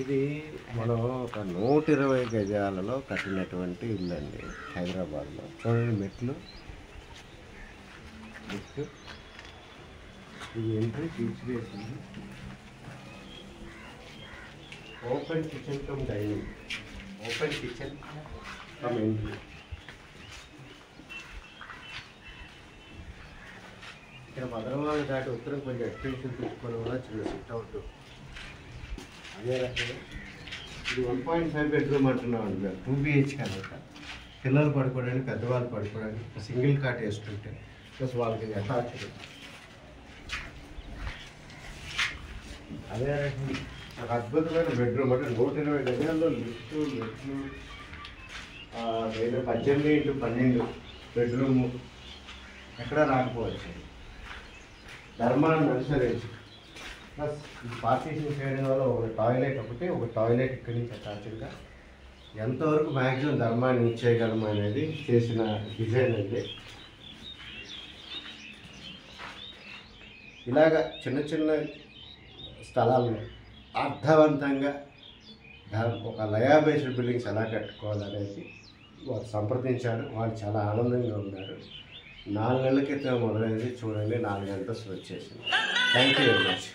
ఇది మనం ఒక 120 గజాలలో కట్టినటువంటి ఇల్లు అండి హైదరాబాద్లో. చూడండి మెట్లు, ఇది ఎంట్రీ తీసివేసింది. Open kitchen cum dining, open kitchen cum entry. ఇక్కడ మదనవాళ్ళ దాటి ఉత్తరం కొంచెం ఎక్స్టెన్షన్ తీసుకొని కూడా చిన్న సిట్ అవుట్. అదే రకంగా ఇది 1.5 బెడ్రూమ్ అంటున్నాం అండి. 2 BHK అనమాట. పిల్లలు పడుకోవడానికి, పెద్దవాళ్ళు పడుకోవడానికి సింగిల్ కాట్ వేసుకుంటే ప్లస్ వాళ్ళకి అటాచ్డ్. అదే రకంగా ఒక అద్భుతమైన బెడ్రూమ్ అంటే 120 గజాల్లో లిఫ్ట్, మెట్లు, 18x12 బెడ్రూము ఎక్కడా రాకపోవచ్చు. ధర్మాన్ని అనుసరించి ప్లస్ పార్టీషన్ చేయడం వల్ల ఒక టాయిలెట్ ఇక్కడి నుంచి అటాచ్డ్గా ఎంతవరకు మ్యాక్సిమం ధర్మాన్ని ఇచ్చేయగలము అనేది చేసిన డిజైన్ అండి. ఇలాగ చిన్న చిన్న స్థలాలను అర్థవంతంగా ఒక లయా బేస్డ్ బిల్డింగ్స్ ఎలా కట్టుకోవాలనేది వారు సంప్రదించారు. వాళ్ళు చాలా ఆనందంగా ఉన్నారు. 4 నెలల క్రితం మొదలైనది చూడండి 4 అంతస్తులు వచ్చేసింది. Thank you very much.